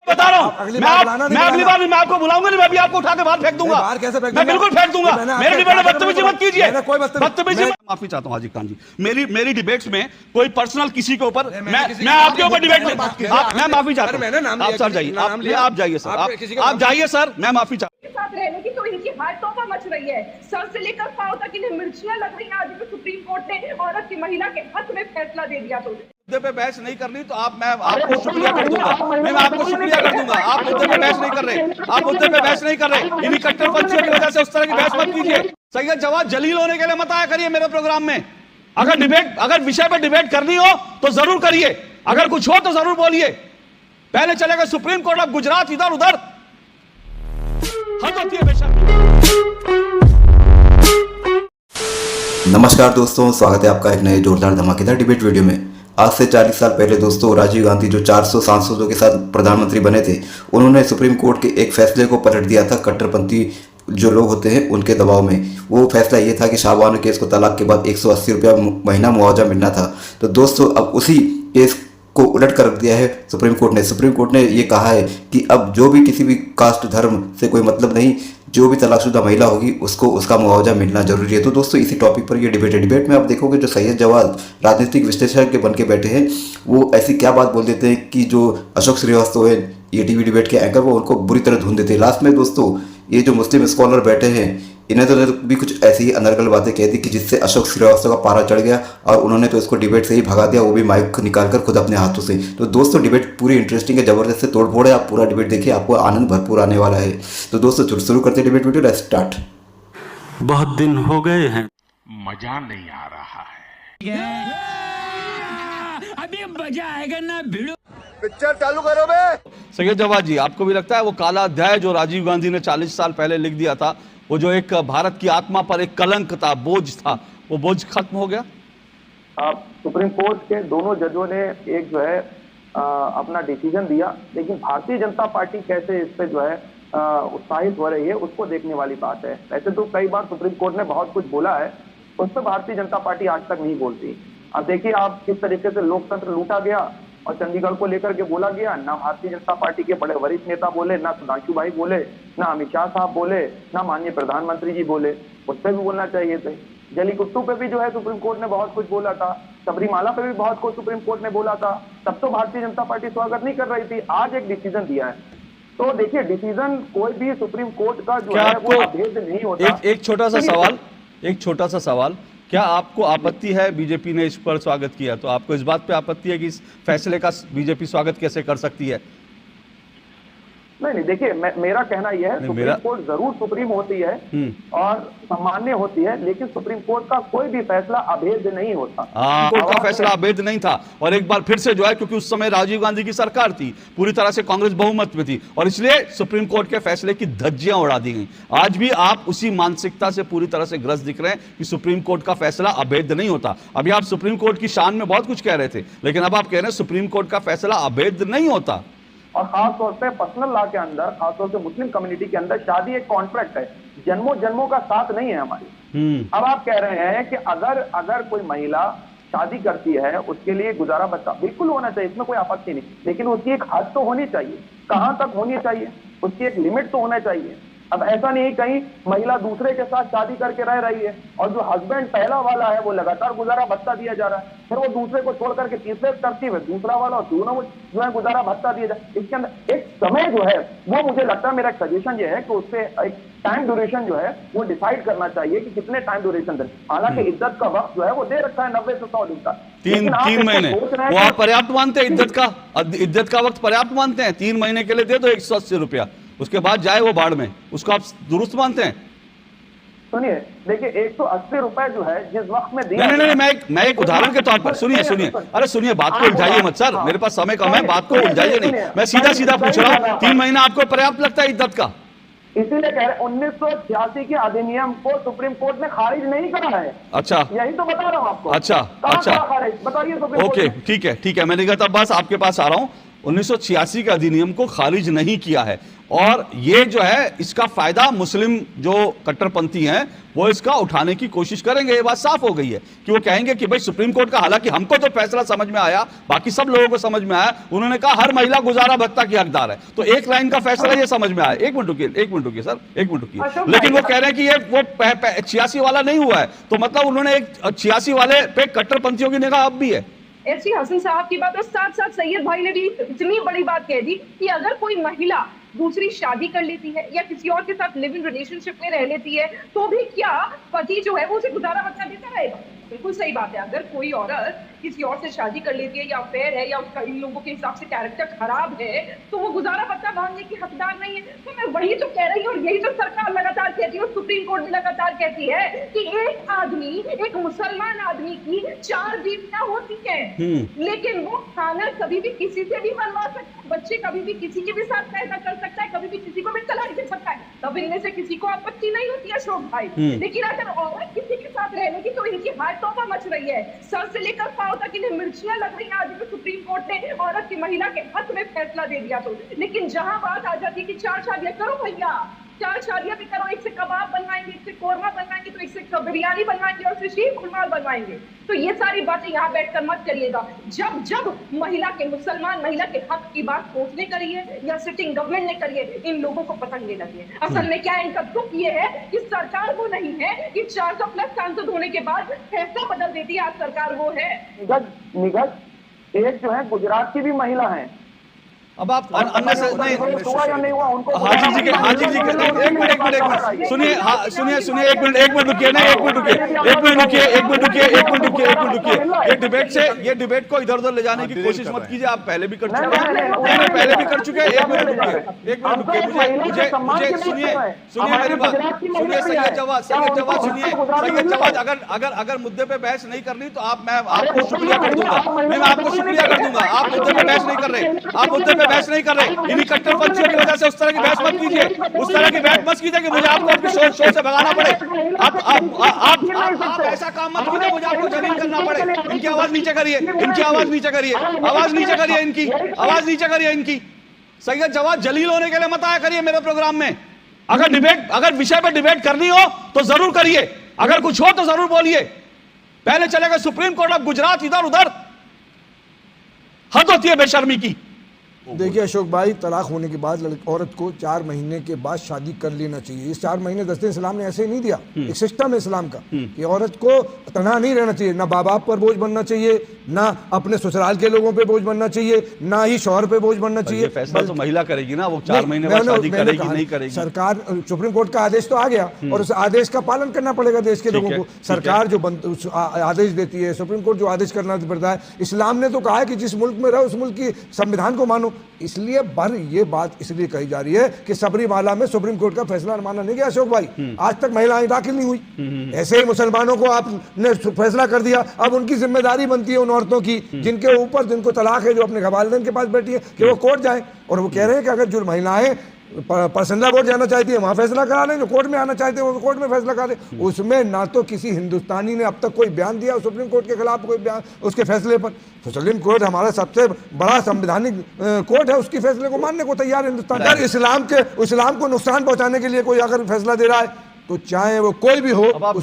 बता रहा हूँ मैं अगली बार मैं आपको बुलाऊंगा नहीं, मैं भी आपको उठा के बाहर फेंक दूंगा। बाहर कैसे फेंक मैं बिल्कुल फेंक दूंगा। मेरे डिबेट में बदतमीजी मत कीजिए। बदतमीजी माफी चाहता हूँ हाजी खान जी, मेरी डिबेट्स में कोई पर्सनल किसी के ऊपर मैं आपके ऊपर डिबेट में मैं माफी चाहता हूँ। आप सर जाइए, आप जाइए सर, आप जाइए सर, मैं माफी चाहता हूँ। साथ रहने की तो इनकी हाथ तौबा मच रही है। सर से लेकर पांव तक इन्हें मिर्चियां लग रही हैं। आज भी सुप्रीम कोर्ट ने औरत की महिला के हक में फैसला दे दिया। तो मुद्दे पे बहस नहीं करनी तो मैं आपको शुक्रिया कर दूंगा। मैं आपको शुक्रिया कर दूंगा। आप मुद्दे पे बहस नहीं कर रहे, आप मुद्दे पे बहस नहीं कर रहे। इन्हीं कट्टरपंथियों की वजह से उस तरह की बहस मत कीजिए। सैयद जवाद जलील होने के लिए मत आया करिए मेरे प्रोग्राम में। अगर विषय पे डिबेट करनी हो तो जरूर करिए, अगर कुछ हो तो जरूर बोलिए। पहले चलेगा सुप्रीम कोर्ट, अब गुजरात, इधर उधर हद होती है बेशक। नमस्कार दोस्तों, स्वागत है आपका एक नए जोरदार धमाकेदार डिबेट वीडियो में। आज से 40 साल पहले दोस्तों राजीव गांधी जो 400 सांसदों के साथ प्रधानमंत्री बने थे, उन्होंने सुप्रीम कोर्ट के एक फैसले को पलट दिया था। कट्टरपंथी जो लोग होते हैं उनके दबाव में वो फैसला ये था कि शाहबानो केस को तलाक के बाद 180 रुपया महीना मुआवजा मिलना था। तो दोस्तों अब उसी केस को उलट कर रख दिया है सुप्रीम कोर्ट ने। सुप्रीम कोर्ट ने ये कहा है कि अब जो भी किसी भी कास्ट धर्म से कोई मतलब नहीं, जो भी तलाकशुदा महिला होगी उसको उसका मुआवजा मिलना जरूरी है। तो दोस्तों इसी टॉपिक पर ये डिबेट है। डिबेट में आप देखोगे जो सैयद जवाद राजनीतिक विश्लेषक बन के बैठे हैं, वो ऐसी क्या बात बोल देते हैं कि जो अशोक श्रीवास्तव है ये टीवी डिबेट के एंकर, वो उनको बुरी तरह धुन देते हैं। लास्ट में दोस्तों ये जो मुस्लिम स्कॉलर बैठे हैं, इन्हें तो भी कुछ ऐसी ही अनर्गल बातें कह दी कि जिससे अशोक श्रीवास्तव का पारा चढ़ गया और उन्होंने तो इसको डिबेट से ही भगा दिया, वो भी माइक निकालकर खुद अपने हाथों से। तो दोस्तों डिबेट पूरी इंटरेस्टिंग है, जबरदस्त से तोड़फोड़ है। आप पूरा डिबेट देखिए, आपको आनंद भरपूर आने वाला है। तो दोस्तों शुरू करते हैं डिबेट वीडियो, लेट्स स्टार्ट। बहुत दिन हो गए हैं, मजा नहीं आ रहा है। अभी मजा आएगा ना भिड़ो। पिक्चर चालू करो बे। सैयद जवाद जी, आपको भी लगता है वो काला अध्याय जो राजीव गांधी ने 40 साल पहले लिख दिया था, वो जो एक भारत की आत्मा पर एक कलंक था, बोझ था, वो बोझ खत्म हो गया? सुप्रीम कोर्ट के दोनों जजों ने एक जो है अपना डिसीजन दिया, लेकिन भारतीय जनता पार्टी कैसे इस पे जो है उत्साहित हो रही है उसको देखने वाली बात है। वैसे तो कई बार सुप्रीम कोर्ट ने बहुत कुछ बोला है, उस पर भारतीय जनता पार्टी आज तक नहीं बोलती। अब देखिए आप किस तरीके से लोकतंत्र लूटा गया और चंडीगढ़ को लेकर के बोला गया। ना भारतीय जनता पार्टी के बड़े वरिष्ठ नेता बोले, ना सुधांशु भाई बोले, ना अमित शाह साहब बोले, ना माननीय प्रधानमंत्री जी बोले। उस पर भी बोलना चाहिए थे। जलीकुट्टू पे भी जो है सुप्रीम कोर्ट ने बहुत कुछ बोला था, सबरीमाला पे भी बहुत कुछ सुप्रीम कोर्ट ने बोला था, तब तो भारतीय जनता पार्टी स्वागत नहीं कर रही थी। आज एक डिसीजन दिया है, तो देखिए डिसीजन कोई भी सुप्रीम कोर्ट का जो है वो अभेद नहीं होता। एक छोटा सा सवाल, क्या आपको आपत्ति है बीजेपी ने इस पर स्वागत किया, तो आपको इस बात पे आपत्ति है कि इस फैसले का बीजेपी स्वागत कैसे कर सकती है? नहीं देखिए मेरा कहना यह है सुप्रीम कोर्ट जरूर सुप्रीम होती है और सामान्य होती है, लेकिन सुप्रीम कोर्ट का कोई भी फैसला अभेद नहीं होता। कोर्ट का फैसला अभेद नहीं था, और एक बार फिर से जो है, क्योंकि उस समय राजीव गांधी की सरकार थी, पूरी तरह से कांग्रेस बहुमत में थी, और इसलिए सुप्रीम कोर्ट के फैसले की धज्जियां उड़ा दी गई। आज भी आप उसी मानसिकता से पूरी तरह से ग्रस्त दिख रहे हैं कि सुप्रीम कोर्ट का फैसला अभेद नहीं होता। अभी आप सुप्रीम कोर्ट की शान में बहुत कुछ कह रहे थे, लेकिन अब आप कह रहे हैं सुप्रीम कोर्ट का फैसला अभेद नहीं होता। और खासतौर पे पर्सनल लॉ के अंदर, खासतौर से मुस्लिम कम्युनिटी के अंदर शादी एक कॉन्ट्रैक्ट है, जन्मों जन्मों का साथ नहीं है हमारी। अब आप कह रहे हैं कि अगर कोई महिला शादी करती है उसके लिए गुजारा बच्चा बिल्कुल होना चाहिए, इसमें कोई आपत्ति नहीं, लेकिन उसकी एक हद तो होनी चाहिए। कहां तक होनी चाहिए, उसकी एक लिमिट तो होना चाहिए। अब ऐसा नहीं कहीं महिला दूसरे के साथ शादी करके रह रही है और जो हस्बैंड पहला वाला है वो लगातार गुजारा भत्ता दिया जा रहा है, फिर वो दूसरे को छोड़ करके तीसरे तरतीब है दूसरा वाला और दोनों जो है गुजारा भत्ता दिया जाए। इसके अंदर एक समय जो है वो मुझे लगता है, मेरा एक सजेशन ये है कि उससे एक टाइम ड्यूरेशन जो है वो डिसाइड करना चाहिए कि कितने टाइम ड्यूरेशन दें। हालांकि इज्जत का वक्त जो है वो दे रखा है 90 से 100 दिन का, तीन महीने वो आप पर्याप्त मानते हैं? इज्जत का वक्त पर्याप्त मानते हैं? 3 महीने के लिए दे दो 180 रुपया, उसके बाद जाए वो बाढ़ में, उसको आप दुरुस्त मानते हैं? सुनिए देखिए 180 रुपए जो है जिस वक्त में दिया नहीं, मैं एक उदाहरण के तौर पर सुनिए, अरे सुनिए, बात को उलझाइए मत सर, मेरे पास समय कम है, बात को उलझाइए नहीं, मैं सीधा पूछ रहा हूँ, 3 महीना आपको पर्याप्त लगता है इज्जत का? इसीलिए कह रहे 1986 के अधिनियम को सुप्रीम कोर्ट ने खारिज नहीं करा है। अच्छा, यही तो बता रहा हूँ आपको। अच्छा, बताइए सुप्रीम कोर्ट। ओके, ठीक है, मैं निगत अब्बास आपके पास आ रहा हूँ। 1986 के अधिनियम को खारिज नहीं किया है। और ये जो है इसका फायदा मुस्लिम जो कट्टरपंथी हैं वो इसका उठाने की कोशिश करेंगे। ये बात साफ हो गई है कि वो कहेंगे कि भाई सुप्रीम कोर्ट का, हालांकि हमको तो फैसला समझ में आया, बाकी सब लोगों को समझ में आया, उन्होंने कहा हर महिला गुजारा भत्ता की हकदार है, तो एक लाइन का फैसला ये समझ में आया। एक मिनट रुकिए सर, एक मिनट रुकिए। लेकिन वो कह रहे हैं कि ये वो 86 वाला नहीं हुआ है, तो मतलब उन्होंने एक 86 वाले पे कट्टरपंथियों की निगाह अब भी है। एससी हसन साहब की बात और साथ साथ सैयद भाई ने भी इतनी बड़ी बात कह दी कि अगर कोई महिला दूसरी शादी कर लेती है या किसी और के साथ लिव इन रिलेशनशिप में रह लेती है तो भी क्या पति जो है वो उसे गुजारा भत्ता देता रहेगा? बिल्कुल सही बात है। अगर कोई औरत किसी और से शादी कर लेती है या अफेयर है या उसका इन लोगों के हिसाब से कैरेक्टर खराब है तो वो गुजारा भत्ता मांगने की हकदार नहीं है। तो मैं वही तो कह रही हूँ और यही तो सरकार लगातार कहती है और सुप्रीम कोर्ट भी लगातार कहती है कि एक आदमी, एक मुसलमान आदमी की 4 बीवियां होती है, लेकिन वो खाना कभी भी किसी से भी बनवा सकता है, बच्चे कभी भी किसी के भी साथ पैदा कर सकता है, कभी भी किसी को भी तलाक दे सकता है, तब इनमें से किसी को आपत्ति नहीं होती है अशोक भाई। लेकिन अगर औरत किसी के साथ रहने की तो इनकी हाय तौबा मच रही है। सर से लेकर पांव तक इन्हें मिर्चियां लग रही हैं। आज भी सुप्रीम कोर्ट ने औरत की, महिला के हक में फैसला दे दिया तो, लेकिन जहां बात आ जाती है कि 4 शादियां करो भैया, 4 शादियां भी करो, एक से कबाब बनवाएंगे, एक से कोरमा बनवाएंगे, तो एक से बिरयानी बनवाएंगे और से शीर खुरमाल बनवाएंगे। तो ये सारी बातें यहाँ बैठकर मत करिएगा। जब जब महिला के, मुसलमान महिला के हक की बात कोर्ट ने करी है या सिटिंग गवर्नमेंट ने करी है, इन लोगों को पसंद लगी है। असल में क्या है, इनका दुख ये है कि सरकार वो नहीं है कि 400+ सांसद होने के बाद फैसला बदल देती है। आज सरकार वो है। निगत एक जो है गुजरात की भी महिला है। अब आप अन्य से नहीं, हाजी जी के एक मिनट सुनिए, एक मिनट रुकिए। ये डिबेट को इधर उधर ले जाने की कोशिश मत कीजिए, आप पहले भी कर चुके हैं, पहले भी कर चुके हैं। एक मिनट रुकिए, मुझे सुनिए मेरी बात, सुनिए सैयद जवाद सुनिए। अगर मुद्दे पे बहस नहीं करनी तो मैं आपको शुक्रिया कर दूंगा, आप मुद्दे पे बहस नहीं कर रहे, बहस नहीं कर रहे। इन्हीं कट्टरपंथियों की वजह से उस तरह की बहस मत कीजिए, कि मुझे आपको अपने शोर से भगाना पड़े। आप ऐसा काम मत कीजिए मुझे आपको जलील करना पड़े। इनकी आवाज नीचे करिए, इनकी सैयद जवाद जलील होने के लिए मत आया करिए मेरे प्रोग्राम में। अगर विषय पर डिबेट करनी हो तो जरूर करिए, अगर कुछ हो तो जरूर बोलिए। पहले चलेगा सुप्रीम कोर्ट, अब गुजरात, इधर उधर। हद होती है बेशर्मी की। देखिए अशोक भाई, तलाक होने के बाद औरत को 4 महीने के बाद शादी कर लेना चाहिए। इस 4 महीने 10 दिन इस्लाम ने ऐसे ही नहीं दिया, एक सिस्टम है इस्लाम का कि औरत को तनहा नहीं रहना चाहिए, ना बाप पर बोझ बनना चाहिए, ना अपने ससुराल के लोगों पे बोझ बनना चाहिए, ना ही शौहर पे बोझ बनना चाहिए। फैसला तो महिला करेगी ना, वो 4 महीने बाद शादी करेगी नहीं करेगी। सरकार, सुप्रीम कोर्ट का आदेश तो आ गया और उस आदेश का पालन करना पड़ेगा देश के लोगों को। सरकार जो आदेश देती है, सुप्रीम कोर्ट जो आदेश करना पड़ता है, इस्लाम ने तो कहा है कि जिस मुल्क में रहो उस मुल्क की संविधान को मानो। इसलिए ये बात इसलिए कही जा रही है कि सबरीमाला में सुप्रीम कोर्ट का फैसला माना नहीं गया अशोक भाई। आज तक महिलाएं दाखिल नहीं हुई, ऐसे ही मुसलमानों को आपने फैसला कर दिया। अब उनकी जिम्मेदारी बनती है उन औरतों की जिनके ऊपर, जिनको तलाक है, जो अपने वालिदैन के पास बैठी है, कि वो कोर्ट जाए। और वो कह रहे हैं कि अगर जो महिलाएं पसंदीदा कोर्ट जाना चाहती है वहां फैसला करा लें, जो कोर्ट में आना चाहते हैं वो कोर्ट में फैसला करा लें। उसमें ना तो किसी हिंदुस्तानी ने अब तक कोई बयान दिया सुप्रीम कोर्ट के खिलाफ, कोई बयान उसके फैसले पर। सुप्रीम कोर्ट हमारा सबसे बड़ा संवैधानिक कोर्ट है, उसके फैसले को मानने को तैयार है हिंदुस्तान। अगर इस्लाम को नुकसान पहुंचाने के लिए कोई अगर फैसला दे रहा है तो चाहे वो कोई भी हो। अब आप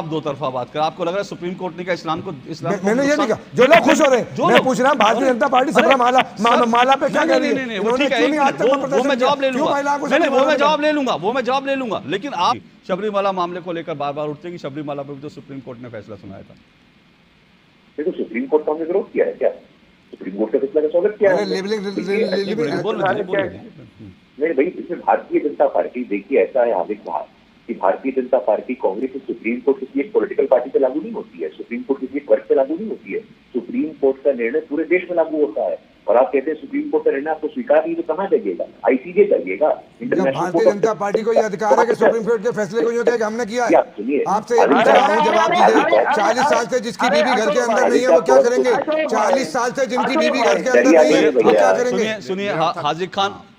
दो तरफा बात कर, आपको लग रहा है सुप्रीम कोर्ट ने कहा इस्लाम को मैंने ये नहीं कहा, जो लोग खुश हो रहे हैं। मैं पूछ रहा हूं भारतीय जनता पार्टी सबरीमाला पे क्या कह रही है? वो मैं जवाब ले लूंगा, लेकिन आप शबरीमाला मामले को लेकर बार बार उठते हैं कि शबरीमाला पर भी तो सुप्रीम कोर्ट ने फैसला सुनाया था। देखो सुप्रीम कोर्ट का हमने विरोध किया है क्या? सुप्रीम कोर्ट का फैसला का स्वागत किया है। नहीं भाई, इसमें भारतीय जनता पार्टी, देखिए ऐसा है हार्दिक भाई कि Bharatiya Janata party, Congress, supreme court किसी एक पॉलिटिकल पार्टी पे लागू नहीं होती है, सुप्रीम कोर्ट किसी एक वर्ग पे लागू नहीं होती है। सुप्रीम कोर्ट का निर्णय पूरे देश में लागू होता है। और आप कहते हैं सुप्रीम कोर्ट का निर्णय आपको स्वीकार नहीं, तो कहाँ जाइएगा? ICJ जाइएगा। भारतीय जनता पार्टी को यह अधिकार है कि सुप्रीम कोर्ट के फैसले को यूं कहे कि हमने किया है। आपसे जवाब दीजिए, 40 साल से जिसकी बीवी घर के अंदर नहीं है वो क्या करेंगे? 40 साल से जिनकी बीवी घर के अंदर नहीं है वो क्या करेंगे? सुनिए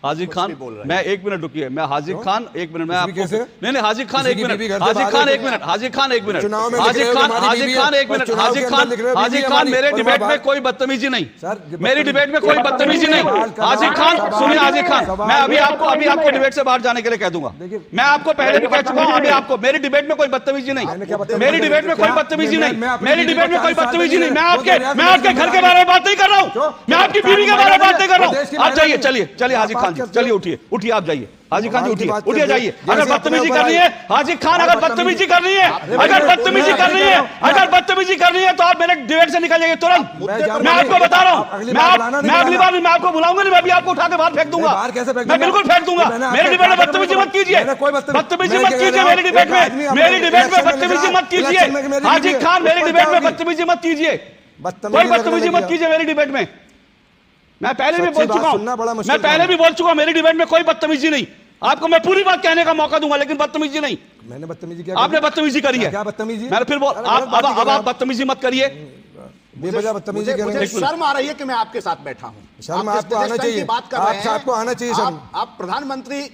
हाजिर खान, मैं 1 मिनट रुकिए, मैं हाजिर खान 1 मिनट, मैं आपको कैसे? नहीं हाजिर खान 1 मिनट, बीवी घर से हाजिर भाग खान गई 1 मिनट, हाजिर खान 1 मिनट, चुनाव में हाजिर लिख रहे हो खान हमारी हाजिर बीवी खान है, 1 मिनट, चुनाव हाजिर के खान अंदर लिख रहे हो हाजिर बीवी खान, हमारी, मेरे और डिबेट में बात- कोई बदतमीजी नहीं, सर, मेरी डिबेट में कोई बदतमीजी नहीं। हाजिर खान सुनिए, हाजिर खान, मैं अभी आपको डिबेट से बाहर जाने के लिए कह दूंगा। मैं आपको पहले भी कह चुका हूं, अभी आपको, मेरी डिबेट में कोई बदतमीजी नहीं, मेरी डिबेट में कोई बदतमीजी नहीं, मेरी डिबेट में कोई बदतमीजी नहीं। मैं आपके घर के बारे में बात नहीं कर रहा हूं, मैं आपकी बीवी के बारे में बात नहीं कर रहा हूं। आप जाइए, चलिए हाजिर खान जी, चलिए उठिए आप जाइए, हाजिर खान जी उठिए जाइए। अगर बदतमीजी करनी है हाजिर खान, अगर बदतमीजी करनी है, अगर बदतमीजी करनी है, अगर बदतमीजी करनी है तो आप मेरे डिबेट से निकल जाइए तुरंत। मैं आपको बता रहा हूं, मैं अगली बार मैं आपको बुलाऊंगा नहीं, मैं अभी आपको उठा के बाहर फेंक दूंगा, मैं बिल्कुल फेंक दूंगा। मेरे डिबेट में बदतमीजी मत कीजिए, बदतमीजी मत कीजिए मेरी डिबेट में, मेरी डिबेट में बदतमीजी मत कीजिए हाजिर खान, मेरी डिबेट में बदतमीजी मत कीजिए, कोई बदतमीजी मत कीजिए मेरी डिबेट में। मैं पहले भी बोल चुका हूं, मैं पहले भी बोल चुका हूं, मेरी डिबेट में कोई बदतमीजी नहीं। आपको मैं पूरी बात कहने का मौका दूंगा, लेकिन बदतमीजी नहीं। मैंने बदतमीजी किया? आपने बदतमीजी करी है। क्या बदतमीजी? मैंने फिर अब आप बदतमीजी मत करिए, बेवजह बदतमीजी करेंगे। मुझे शर्म आ रही है कि मैं आपके साथ बैठा हूं। शर्म आप आपको आना चाहिए, बात कर रहे हैं, आपको आना चाहिए शर्म। आप प्रधानमंत्री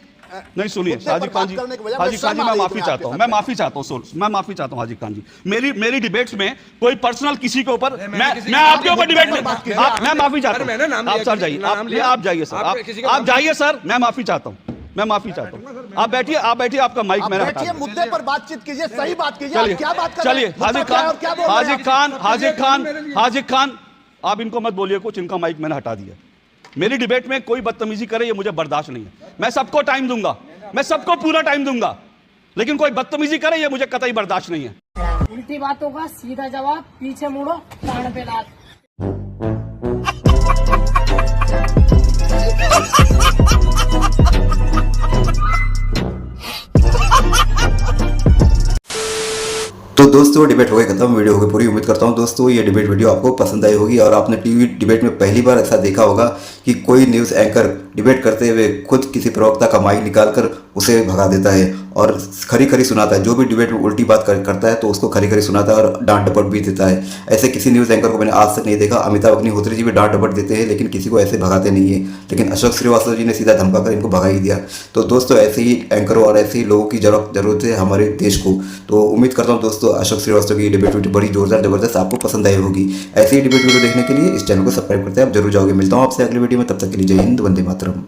नहीं सुनिए हाजिर खान जी, हाजिर खान जी मैं माफी चाहता हूं, मैं माफी चाहता हूं, मैं माफी चाहता हूं हाजिर खान जी। मेरी डिबेट्स में कोई पर्सनल किसी के ऊपर, मैं आपके ऊपर डिबेट में मैं माफी चाहता हूं। आप सर जाइए, आप जाइए सर, आप जाइए सर, मैं माफी चाहता हूं, मैं माफी चाहता हूं। आप बैठिए, आपका माइक मैंने हटा दिया। मुद्दे पर बातचीत कीजिए, सही बात कीजिए। चलिए क्या बात कर रहे हैं? हाजिर खान आप इनको मत बोलिए कुछ, इनका माइक मैंने हटा दिया। मेरी डिबेट में कोई बदतमीजी करे ये मुझे बर्दाश्त नहीं है। मैं सबको टाइम दूंगा, मैं सबको पूरा टाइम दूंगा, लेकिन कोई बदतमीजी करे ये मुझे कतई बर्दाश्त नहीं है। उल्टी बातों का सीधा जवाब, पीछे मुड़ो कान पे लात। तो दोस्तों डिबेट हो गई खत्म, वीडियो हो गई पूरी। उम्मीद करता हूँ दोस्तों ये डिबेट वीडियो आपको पसंद आई होगी और आपने टीवी डिबेट में पहली बार ऐसा देखा होगा कि कोई न्यूज़ एंकर डिबेट करते हुए खुद किसी प्रवक्ता का माइक निकालकर उसे भगा देता है और खरी खरी सुनाता है। जो भी डिबेट में उल्टी बात करता है तो उसको खरी खरी सुनाता है और डांट डपट भी देता है। ऐसे किसी न्यूज़ एंकर को मैंने आज तक नहीं देखा। अमिताभ अग्निहोत्री जी भी डांट डपट देते हैं लेकिन किसी को ऐसे भगाते नहीं है, लेकिन अशोक श्रीवास्तव जी ने सीधा धमका कर इनको भगा ही दिया। तो दोस्तों ऐसे ही एंकरों और ऐसे ही लोगों की जरूरत है हमारे देश को। तो उम्मीद करता हूँ दोस्तों अशोक श्रीवास्तव की डिबेट वीडियो बड़ी जोरदार जबरदस्त आपको पसंद आई होगी। ऐसे ही डिबेट वीडियो देखने के लिए इस चैनल को सब्सक्राइब करते हैं आप जरूर जाओगे। मिलता हूँ आपसे अगली वीडियो में, तब तक के लिए जय हिंद, वंदे मातरम।